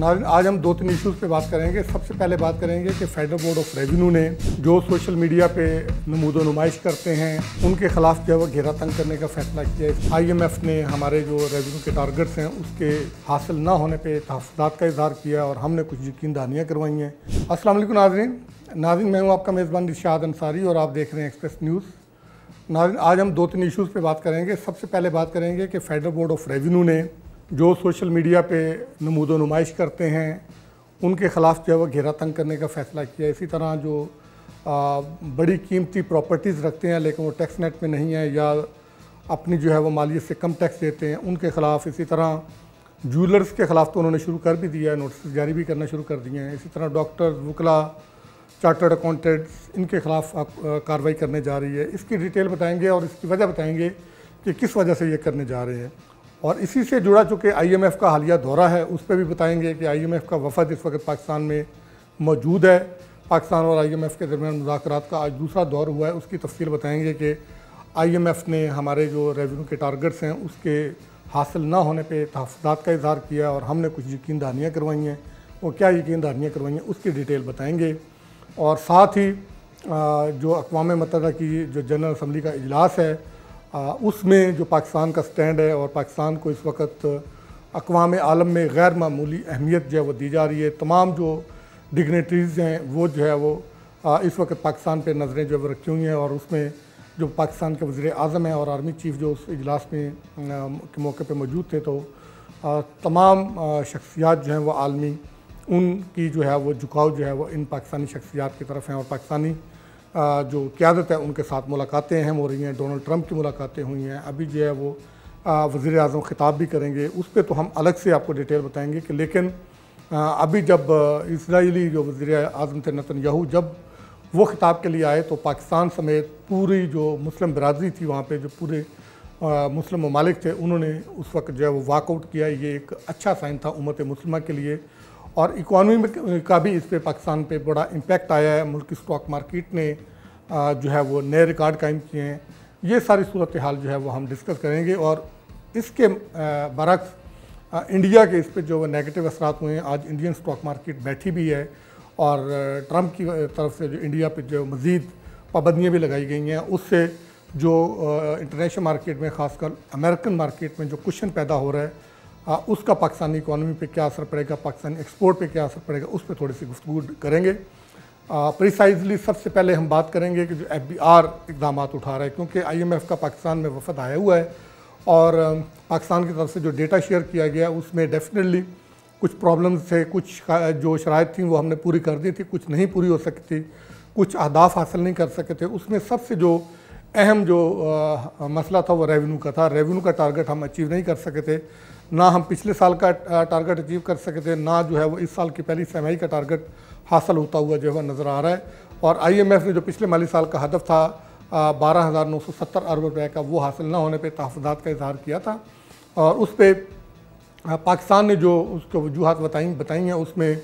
नाज़रीन, आज हम दो तीन इश्यूज़ पे बात करेंगे। सबसे पहले बात करेंगे कि फेडरल बोर्ड ऑफ रेवेन्यू ने जो सोशल मीडिया पे नमूदो नुमाइश करते हैं उनके खिलाफ जो है वो घेरा तंग करने का फैसला किया है। IMF ने हमारे जो रेवेन्यू के टारगेट्स हैं उसके हासिल ना होने पे तहफ़्फ़ुज़ात का इज़हार किया और हमने कुछ यकीन दहानियाँ करवाई हैं। अस्सलाम वालेकुम नाज़रीन, मैं हूँ आपका मेज़बान इरशाद अंसारी और आप देख रहे हैं एक्सप्रेस न्यूज़। नाज़रीन, आज हम दो तीन इश्यूज़ पे बात करेंगे। सबसे पहले बात करेंगे कि फेडरल बोर्ड ऑफ रेवेन्यू ने जो सोशल मीडिया पे नमूदो नुमाइश करते हैं उनके ख़िलाफ़ जो है वो घेरा तंग करने का फ़ैसला किया। इसी तरह जो बड़ी कीमती प्रॉपर्टीज़ रखते हैं लेकिन वो टैक्स नेट में नहीं है या अपनी जो है वो मालियत से कम टैक्स देते हैं उनके ख़िलाफ़, इसी तरह ज्वेलर्स के ख़िलाफ़ तो उन्होंने शुरू कर भी दिया है, नोटिस जारी भी करना शुरू कर दिए हैं। इसी तरह डॉक्टर्स, वकला, चार्टर्ड अकाउंटेंट्स, इनके ख़िलाफ़ कार्रवाई करने जा रही है। इसकी डिटेल बताएंगे और इसकी वजह बताएंगे कि किस वजह से ये करने जा रहे हैं। और इसी से जुड़ा चूँकि IMF का हालिया दौरा है उस पर भी बताएंगे कि IMF का वफ़द इस वक्त पाकिस्तान में मौजूद है। पाकिस्तान और IMF के दरमियान मुज़ाकरात का आज दूसरा दौर हुआ है, उसकी तफसील बताएंगे कि IMF ने हमारे जो रेवेन्यू के टारगेट्स हैं उसके हासिल ना होने पे तहफ़्फ़ुज़ात का इज़हार किया और हमने कुछ यकीन दहानियाँ करवाई हैं। वो क्या यकीन दहानियाँ करवाई हैं उसकी डिटेल बताएँगे। और साथ ही जो अक़वाम मुत्तहिदा की जो जनरल असम्बली का इजलास है उसमें जो पाकिस्तान का स्टैंड है और पाकिस्तान को इस वक्त अक़वाम आलम में गैर मामूली अहमियत जो है वो दी जा रही है। तमाम जो डिग्नेटरीज़ हैं वो जो है वो इस वक्त पाकिस्तान पे नज़रें जो है वो रखी हुई हैं और उसमें जो पाकिस्तान के वज़ीर आज़म हैं और आर्मी चीफ़ जो उस इजलास में के मौके पे मौजूद थे, तो तमाम शख्सियात जो हैं वो आलमी उनकी जो है वो झुकाव जो है वो इन पाकिस्तानी शख्सियात की तरफ हैं और पाकिस्तानी जो क़यादत है उनके साथ मुलाकातें अहम हो रही हैं। डोनाल्ड ट्रंप की मुलाकातें हुई हैं, अभी जो है वो वज़ीर आज़म ख़िताब भी करेंगे, उस पर तो हम अलग से आपको डिटेल बताएंगे कि लेकिन अभी जब इजरायली जो वज़ीर आज़म थे नेतन्याहू जब वो ख़िताब के लिए आए तो पाकिस्तान समेत पूरी जो मुस्लिम बरादरी थी वहाँ पे जो पूरे मुस्लिम ममालिक थे उन्होंने उस वक्त जो है वो वाकआउट किया। ये एक अच्छा साइन था उम्मत मुस्लिमा के लिए और इकॉनमी का भी इस पे पाकिस्तान पे बड़ा इम्पैक्ट आया है। मुल्क की स्टॉक मार्केट ने जो है वो नए रिकॉर्ड कायम किए हैं। ये सारी सूरत हाल जो है वो हम डिस्कस करेंगे और इसके बरक्स इंडिया के इस पे जो नेगेटिव असरात हुए हैं। आज इंडियन स्टॉक मार्केट बैठी भी है और ट्रंप की तरफ से जो इंडिया पे जो मज़ीद पाबंदियाँ भी लगाई गई हैं उससे जो इंटरनेशनल मार्केट में ख़ासकर अमेरिकन मार्केट में जो क्वेश्चन पैदा हो रहा है उसका पाकिस्तानी इकॉनमी पे क्या असर पड़ेगा, पाकिस्तानी एक्सपोर्ट पे क्या असर पड़ेगा, उस पर थोड़ी सी गुफ्तगू करेंगे। प्रिसाइजली सबसे पहले हम बात करेंगे कि जो FBR इक़दाम उठा रहा है क्योंकि IMF का पाकिस्तान में वफ़द आया हुआ है और पाकिस्तान की तरफ से जो डेटा शेयर किया गया उसमें डेफिनेटली कुछ प्रॉब्लम्स थे, कुछ जो शराइत थी वो हमने पूरी कर दी थी, कुछ नहीं पूरी हो सकती थी, कुछ अहदाफ हासिल नहीं कर सके थे। उसमें सबसे जो अहम जो मसला था वो रेवेन्यू का था। रेवेन्यू का टारगेट हम अचीव नहीं कर सके थे, ना हम पिछले साल का टारगेट अचीव कर सके थे, ना जो है वो इस साल की पहली तिमाही का टारगेट हासिल होता हुआ जो है नज़र आ रहा है। और IMF ने जो पिछले माली साल का हदफ था 12,970 अरब रुपए का वो हासिल ना होने पे तहफ़्फ़ुज़ात का इज़हार किया था और उस पर पाकिस्तान ने जो उसको वजूहात बताई हैं उसमें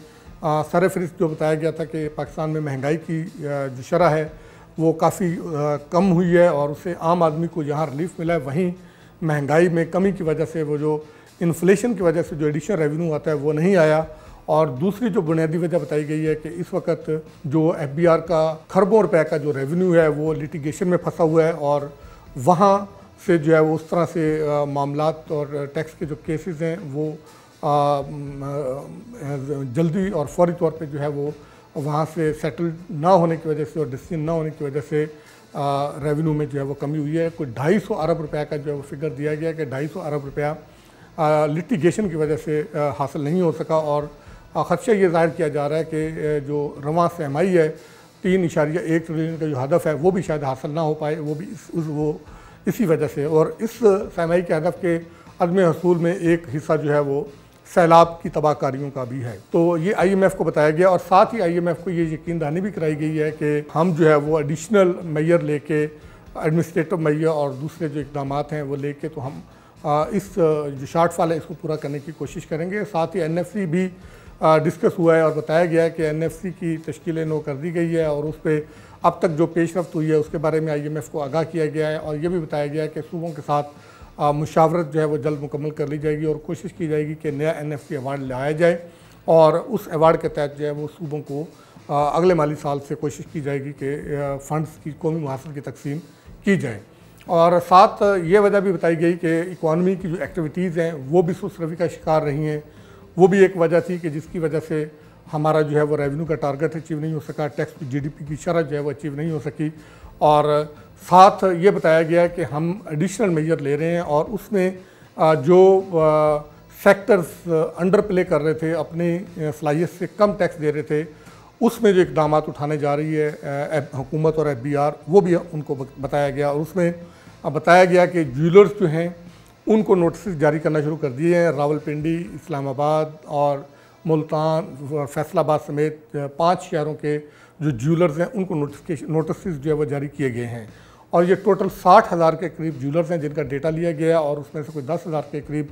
सरफ़हरिस्त जो बताया गया था कि पाकिस्तान में महंगाई की जो शरह है वो काफ़ी कम हुई है और उससे आम आदमी को जहाँ रिलीफ मिला है वहीं महंगाई में कमी की वजह से वो जो इन्फ्लेशन की वजह से जो एडिशनल रेवेन्यू आता है वो नहीं आया। और दूसरी जो बुनियादी वजह बताई गई है कि इस वक्त जो FBR का खरबों रुपए का जो रेवेन्यू है वो लिटिगेशन में फंसा हुआ है और वहाँ से जो है वो उस तरह से मामलात और टैक्स के जो केसेस हैं वो जल्दी और फौरी तौर पे जो है वो वहाँ से सेटल ना होने की वजह से और डिसीजन ना होने की वजह से रेवेन्यू में जो है वो कमी हुई है। कोई 250 अरब रुपए का जो है वो फिगर दिया गया कि 250 अरब रुपया लिटिगेशन की वजह से हासिल नहीं हो सका और ख़दशा ये ज़ाहिर किया जा रहा है कि जो रवां सहमाई है 3.1 ट्रिलियन का जो हदफ है वो भी शायद हासिल ना हो पाए, वो भी इसी वजह से। और इस सहमाई के हदफ के अदम हसूल में एक हिस्सा जो है वो सैलाब की तबाहकारियों का भी है। तो ये IMF को बताया गया और साथ ही IMF को ये यकीन दहानी भी कराई गई है कि हम जो है वो एडिशनल मेजर लेके एडमिनिस्ट्रेटिव मेजर और दूसरे जो इक़दाम हैं वो लेके तो हम इस जो शॉर्टफॉल है इसको पूरा करने की कोशिश करेंगे। साथ ही NFC भी डिस्कस हुआ है और बताया गया है कि NFC की तश्कील नो कर दी गई है और उस पर अब तक जो पेशरफ्त हुई है उसके बारे में IMF को आगाह किया गया है और ये भी बताया गया है कि सूबों के साथ मुशावरत जो है वो जल्द मुकम्मल कर ली जाएगी और कोशिश की जाएगी कि नया NFC अवार्ड लाया जाए और उस अवार्ड के तहत जो है वो सूबों को अगले माली साल से कोशिश की जाएगी कि फ़ंड्स की कौमी मुआवजे की तकसीम की जाए। और साथ ये वजह भी बताई गई कि इकॉनमी की जो एक्टिविटीज़ हैं वो भी सुस्त रवि का शिकार रही हैं। वो भी एक वजह थी कि जिसकी वजह से हमारा जो है वो रेवेन्यू का टारगेट अचीव नहीं हो सका, टैक्स टू जीडीपी की शरह जो है वो अचीव नहीं हो सकी। और साथ ये बताया गया कि हम एडिशनल मेजर ले रहे हैं और उसमें जो सेक्टर्स अंडर प्ले कर रहे थे, अपनी सलाहियत से कम टैक्स दे रहे थे, उसमें जो इकदाम उठाने जा रही है हुकूमत और FBR, वो भी उनको बताया गया। और उसमें बताया गया कि ज्वेलर्स जो हैं उनको नोटिस जारी करना शुरू कर दिए हैं। रावलपिंडी, इस्लामाबाद और मुल्तान, फैसलाबाद समेत 5 शहरों के जो ज्वेलर्स हैं उनको नोटिस जो है वो जारी किए गए हैं। और ये टोटल 60,000 के करीब ज्वेलर्स हैं जिनका डेटा लिया गया और उसमें से कोई 10,000 के करीब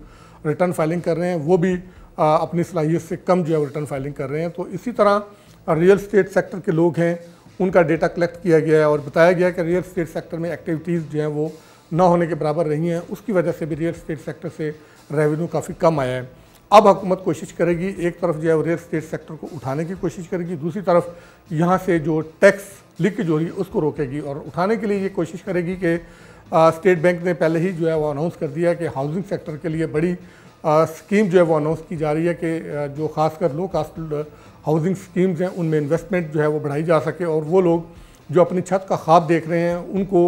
रिटर्न फाइलिंग कर रहे हैं, वो भी अपनी सलाहियत से कम जो है रिटर्न फाइलिंग कर रहे हैं। तो इसी तरह रियल स्टेट सेक्टर के लोग हैं, उनका डेटा कलेक्ट किया गया है और बताया गया कि रियल स्टेट सेक्टर में एक्टिविटीज़ जो हैं वो ना होने के बराबर रही हैं। उसकी वजह से भी रियल स्टेट सेक्टर से रेवेन्यू काफ़ी कम आया है। अब हुकूमत कोशिश करेगी, एक तरफ जो है रियल स्टेट सेक्टर को उठाने की कोशिश करेगी, दूसरी तरफ यहाँ से जो टैक्स लीकेज हो रही है उसको रोकेगी। और उठाने के लिए ये कोशिश करेगी कि स्टेट बैंक ने पहले ही जो है वो अनाउंस कर दिया कि हाउसिंग सेक्टर के लिए बड़ी स्कीम जो है वो अनाउंस की जा रही है कि जो खासकर लो कास्ट हाउसिंग स्कीम्स हैं उनमें इन्वेस्टमेंट जो है वो बढ़ाई जा सके और वो लोग जो अपनी छत का ख्वाब देख रहे हैं उनको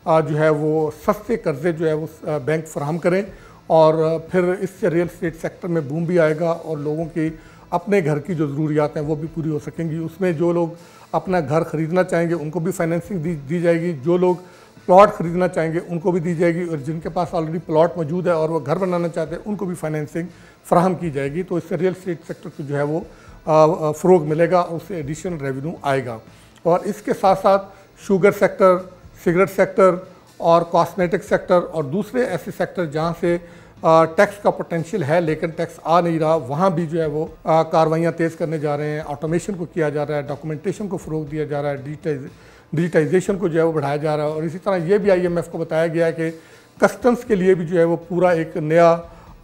जो है वो सस्ते कर्जे जो है वो बैंक फराहम करें। और फिर इससे रियल स्टेट सेक्टर में बूम भी आएगा और लोगों की अपने घर की जो ज़रूरियात हैं वो भी पूरी हो सकेंगी। उसमें जो लोग अपना घर ख़रीदना चाहेंगे उनको भी फाइनेंसिंग दी जाएगी, जो लोग प्लॉट ख़रीदना चाहेंगे उनको भी दी जाएगी और जिनके पास ऑलरेडी प्लॉट मौजूद है और वो घर बनाना चाहते हैं उनको भी फाइनेंसिंग फराहम की जाएगी। तो इससे रियल स्टेट सेक्टर को जो है वो फ़रोग मिलेगा, उससे एडिशनल रेवेन्यू आएगा। और इसके साथ साथ शुगर सेक्टर, सिगरेट सेक्टर और कॉस्मेटिक सेक्टर और दूसरे ऐसे सेक्टर जहाँ से टैक्स का पोटेंशियल है लेकिन टैक्स आ नहीं रहा, वहाँ भी जो है वो कार्रवाइयाँ तेज़ करने जा रहे हैं। ऑटोमेशन को किया जा रहा है, डॉक्यूमेंटेशन को फ़रोग दिया जा रहा है, डिजिटाइजेशन को जो है वो बढ़ाया जा रहा है। और इसी तरह ये भी IMF को बताया गया है कि कस्टम्स के लिए भी जो है वो पूरा एक नया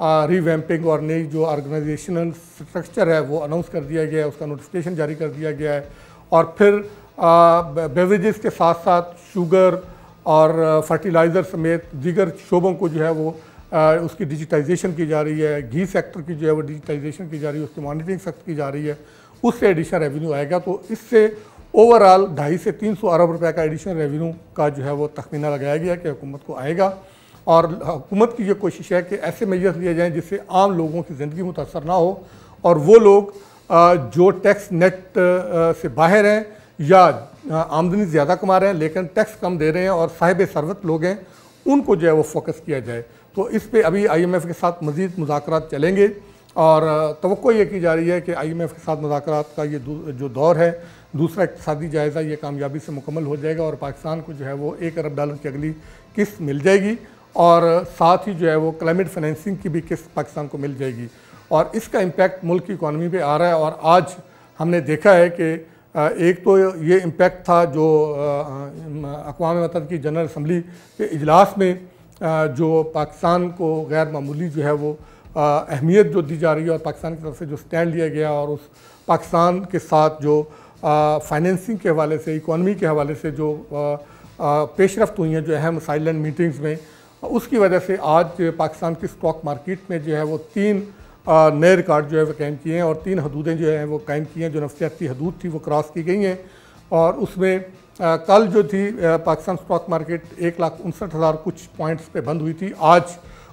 रीवैम्पिंग और नई जो ऑर्गेनाइजेशनल स्ट्रक्चर है वो अनाउंस कर दिया गया है, उसका नोटिफिकेशन जारी कर दिया गया है। और फिर बेवरेजेस के साथ साथ शुगर और फर्टिलाइज़र समेत दीगर शोबों को जो है वो उसकी डिजिटाइजेशन की जा रही है। घी सेक्टर की जो है वो डिजिटाइजेशन की जा रही है, उसकी मॉनिटरिंग सख्त की जा रही है, उससे एडिशनल रेवेन्यू आएगा। तो इससे ओवरऑल 250 से 300 अरब रुपए का एडिशनल रेवेन्यू का जो है वो तखमीना लगाया गया कि हुकूमत को आएगा। और हुकूमत की ये कोशिश है कि ऐसे मेजर्स लिए जाएँ जिससे आम लोगों की ज़िंदगी मुतासर ना हो और वो लोग जो टैक्स नेट से बाहर हैं या आमदनी ज़्यादा कमा रहे हैं लेकिन टैक्स कम दे रहे हैं और साहिब सरवत लोग हैं, उनको जो है वो फोकस किया जाए। तो इस पे अभी IMF के साथ मज़ीद मुज़ाकरात चलेंगे और तवक्को ये की जा रही है कि IMF के साथ मुज़ाकरात का ये जो दौर है, दूसरा इक़्तिसादी जायज़ा ये कामयाबी से मुकम्मल हो जाएगा और पाकिस्तान को जो है वो $1 अरब की अगली किस्त मिल जाएगी और साथ ही जो है वो क्लाइमेट फाइनेंसिंग की भी किस्त पाकिस्तान को मिल जाएगी। और इसका इम्पैक्ट मुल्क की इकॉनमी पे आ रहा है। और आज हमने देखा है कि एक तो ये इम्पैक्ट था जो अक़वाम मुत्तहिदा की जनरल असम्बली के इजलास में जो पाकिस्तान को गैर मामूली जो है वो अहमियत जो दी जा रही है और पाकिस्तान की तरफ से जो स्टैंड लिया गया और उस पाकिस्तान के साथ जो फाइनेंसिंग के हवाले से, इकॉनमी के हवाले से जो पेशरफ्त हुई हैं जो अहम साइलेंट मीटिंग्स में, उसकी वजह से आज पाकिस्तान की स्टॉक मार्केट में जो है वो 3 नए रिकॉर्ड जो है वो कायम किए हैं और 3 हदूदें जो हैं वो कायम की हैं। जो नफसियाती हदूद थी वो क्रॉस की गई हैं और उसमें कल जो थी पाकिस्तान स्टॉक मार्केट 1,59,000 कुछ पॉइंट्स पे बंद हुई थी। आज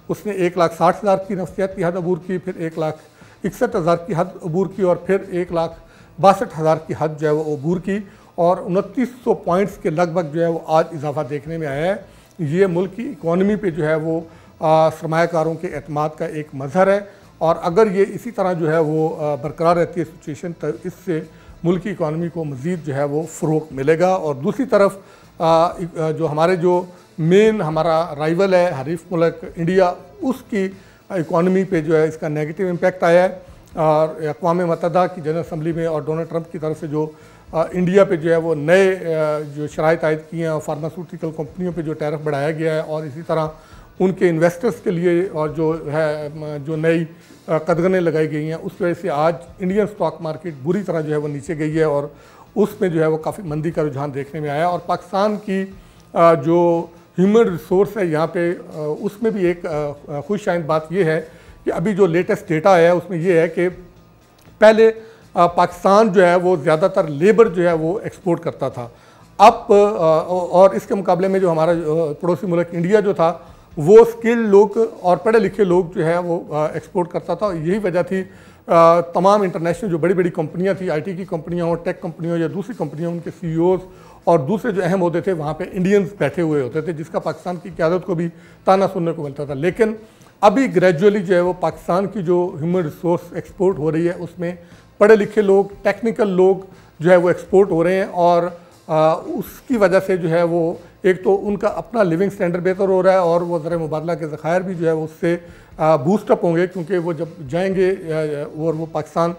उसने 1,60,000 की नफसियाती हद अबूर की, फिर 1,61,000 की हद अबूर की और फिर 1,62,000 की हद जो है वो अबूर की और 2900 पॉइंट्स के लगभग जो है वो आज इजाफा देखने में आया है। ये मुल्क की इकॉनमी पे जो है वो सरमायाकारों के एतमाद का एक मज़हर है और अगर ये इसी तरह जो है वो बरकरार रहती है सिचुएशन, तो इससे मुल्क की इकॉनमी को मज़ीद जो है वो फ़रोग़ मिलेगा। और दूसरी तरफ जो हमारे जो मेन हमारा राइवल है, हरीफ मुल्क इंडिया, उसकी इकॉनमी पे जो है इसका नेगेटिव इम्पैक्ट आया है। और अक़वाम मुत्तहिदा की जनरल असम्बली में और डोनाल्ड ट्रंप की तरफ से जो इंडिया पे जो है वो नए जो शराइत आयद किए हैं और फार्मास्यूटिकल कंपनियों पे जो टैरिफ बढ़ाया गया है और इसी तरह उनके इन्वेस्टर्स के लिए और जो है जो नई कदगनें लगाई गई हैं, उस वजह से आज इंडियन स्टॉक मार्केट बुरी तरह जो है वो नीचे गई है और उसमें जो है वो काफ़ी मंदी का रुझान देखने में आया। और पाकिस्तान की जो ह्यूमन रिसोर्स है यहाँ पे, उसमें भी एक खुशआइंद बात ये है कि अभी जो लेटेस्ट डेटा है उसमें ये है कि पहले पाकिस्तान जो है वो ज़्यादातर लेबर जो है वो एक्सपोर्ट करता था। अब और इसके मुकाबले में जो हमारा पड़ोसी मुल्क इंडिया जो था वो स्किल्ड लोग और पढ़े लिखे लोग जो है वो एक्सपोर्ट करता था। यही वजह थी तमाम इंटरनेशनल जो बड़ी बड़ी कंपनियां थी, आईटी की कंपनियां हो, टेक कंपनियां या दूसरी कंपनियां, उनके सीईओज और दूसरे जो अहम होते थे वहाँ पे इंडियंस बैठे हुए होते थे, जिसका पाकिस्तान की क़यादत को भी ताना सुनने को मिलता था। लेकिन अभी ग्रेजुअली जो है वो पाकिस्तान की जो ह्यूमन रिसोर्स एक्सपोर्ट हो रही है उसमें पढ़े लिखे लोग, टेक्निकल लोग जो है वो एक्सपोर्ट हो रहे हैं और उसकी वजह से जो है वो एक तो उनका अपना लिविंग स्टैंडर्ड बेहतर हो रहा है और वो ज़र मुबादला के ज़खायर भी जो है उससे बूस्टअप होंगे, क्योंकि वो जब जाएंगे और वो पाकिस्तान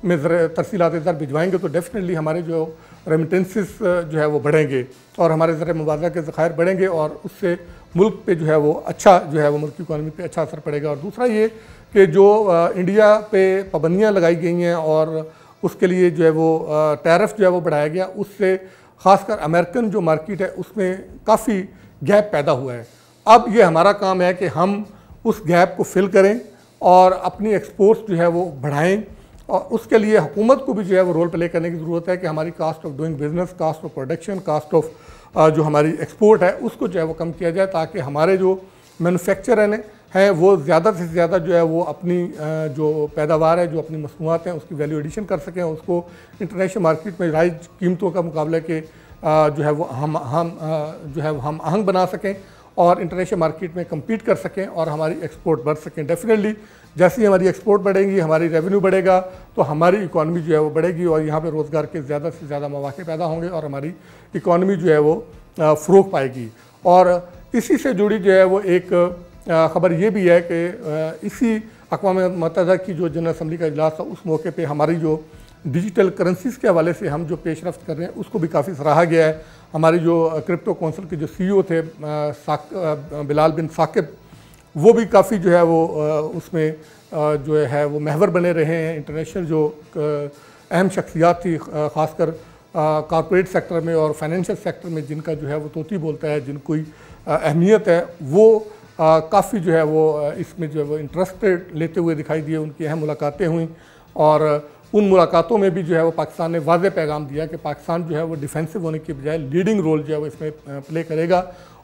में तरसीलात ज़र भिजवाएंगे तो डेफिनेटली हमारे जो रेमिटेंसेस जो है वो बढ़ेंगे और हमारे ज़र मुबादला के ज़खायर बढ़ेंगे और उससे मुल्क पे जो है वो अच्छा जो है वो मुल्क की इकॉनमी पे अच्छा असर पड़ेगा। और दूसरा ये कि जो इंडिया पे पाबंदियाँ लगाई गई हैं और उसके लिए जो है वो टैरिफ जो है वो बढ़ाया गया, उससे ख़ासकर अमेरिकन जो मार्केट है उसमें काफ़ी गैप पैदा हुआ है। अब ये हमारा काम है कि हम उस गैप को फिल करें और अपनी एक्सपोर्ट्स जो है वो बढ़ाएं और उसके लिए हुकूमत को भी जो है वो रोल प्ले करने की ज़रूरत है कि हमारी cost of doing business, cost of production, cost of जो हमारी एक्सपोर्ट है उसको जो है वो कम किया जाए, ताकि हमारे जो मैन्युफैक्चरर हैं वो ज़्यादा से ज़्यादा जो है वो अपनी जो पैदावार है, जो अपनी मसनूआत हैं उसकी वैल्यू एडिशन कर सकें, उसको इंटरनेशनल मार्केट में राइज कीमतों का मुकाबले के जो है वो हम आहंग बना सकें और इंटरनेशनल मार्केट में कम्पीट कर सकें और हमारी एक्सपोर्ट बढ़ सकें। डेफिनेटली जैसे ही हमारी एक्सपोर्ट बढ़ेगी, हमारी रेवेन्यू बढ़ेगा तो हमारी इकॉनमी जो है वो बढ़ेगी और यहाँ पे रोज़गार के ज़्यादा से ज़्यादा मौके पैदा होंगे और हमारी इकॉनमी जो है वो फ़रोग पाएगी। और इसी से जुड़ी जो है वो एक ख़बर ये भी है कि इसी अक़वाम मुत्तहिदा की जो जनरल असम्बली का इजलास था उस मौके पे हमारी जो डिजिटल करेंसीज़ के हवाले से हम जो पेशरफ्त कर रहे हैं उसको भी काफ़ी सराहा गया है। हमारी जो क्रिप्टो काउंसिल के जो CEO थे बिलाल बिन साकिब, वो भी काफ़ी जो है वो उसमें जो है वो महवर बने रहे हैं। इंटरनेशनल जो अहम शख्सियात थी ख़ासकर कॉरपोरेट सेक्टर में और फाइनेंशियल सेक्टर में जिनका जो है वो तोती बोलता है, जिनको अहमियत है, वो काफ़ी जो है वो इसमें जो है वो इंटरेस्ट लेते हुए दिखाई दिए। उनकी अहम मुलाकातें हुई और उन मुलाकातों में भी जो है वो पाकिस्तान ने वाज़ेह पैगाम दिया कि पाकिस्तान जो है वो डिफेंसिव होने की बजाय लीडिंग रोल जो है वो इसमें प्ले करेगा।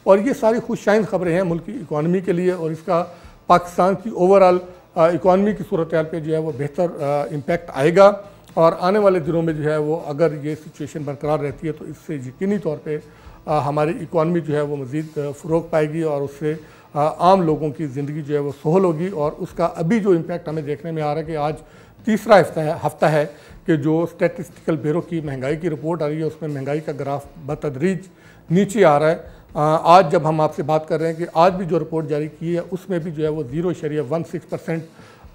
और ये सारी खुशआइंद ख़बरें हैं मुल्क की इकॉनमी के लिए और इसका पाकिस्तान की ओवरऑल इकॉनमी की सूरत हाल पर जो है वो बेहतर इम्पैक्ट आएगा। और आने वाले दिनों में जो है वो अगर ये सिचुएशन बरकरार रहती है तो इससे यकीनी तौर पे हमारी इकॉनमी जो है वो मज़ीद फ़रोग पाएगी और उससे आम लोगों की ज़िंदगी जो है वो सहल होगी। और उसका अभी जो इम्पैक्ट हमें देखने में आ रहा है कि आज तीसरा हफ्ता है कि जो स्टैटिस्टिकल ब्यूरो की महंगाई की रिपोर्ट आ रही है उसमें महंगाई का ग्राफ बतदरीज नीचे आ रहा है। आज जब हम आपसे बात कर रहे हैं कि आज भी जो रिपोर्ट जारी की है उसमें भी जो है वो 0.16%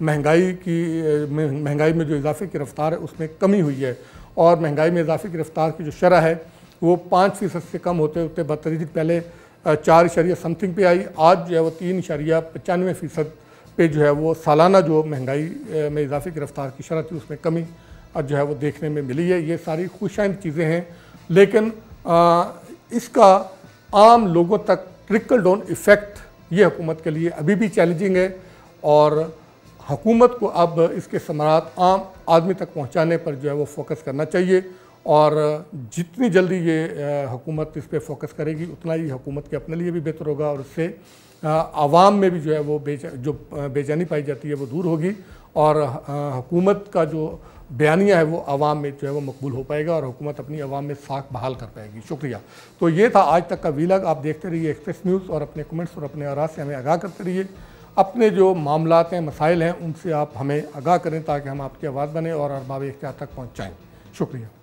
महंगाई में जो इजाफे की रफ्तार है उसमें कमी हुई है और महंगाई में इजाफे की रफ्तार की जो शरह है वो 5% से कम होते होते बतदरीज पहले 4 समथिंग पे आई, आज जो है वो 3.95% पे जो है वो सालाना जो महंगाई में इजाफे की रफ्तार की शरह थी उसमें कमी जो है वो देखने में मिली है। ये सारी खुशआइंद चीज़ें हैं, लेकिन इसका आम लोगों तक ट्रिकल डाउन इफ़ेक्ट ये हुकूमत के लिए अभी भी चैलेंजिंग है और हुकूमत को अब इसके समारात आम आदमी तक पहुँचाने पर जो है वो फोकस करना चाहिए। और जितनी जल्दी ये हुकूमत इस पर फोकस करेगी उतना ही हुकूमत के अपने लिए भी बेहतर होगा और उससे आवाम में भी जो है वो बेचैनी पाई जाती है वो दूर होगी और हुकूमत का जो बयानिया है वो आवाम में जो है वो मकबूल हो पाएगा और हुकूमत अपनी आवाम में साख बहाल कर पाएगी। शुक्रिया। तो ये था आज तक का वीलॉग। आप देखते रहिए एक्सप्रेस न्यूज़ और अपने कमेंट्स और अपने आराज़ से हमें आगाह करते रहिए। अपने जो मामलात हैं, मसाइल हैं, उनसे आप हमें आगाह करें ताकि हम आपकी आवाज़ बने और अरबाब इख्तियार तक पहुँचाएँ। शुक्रिया।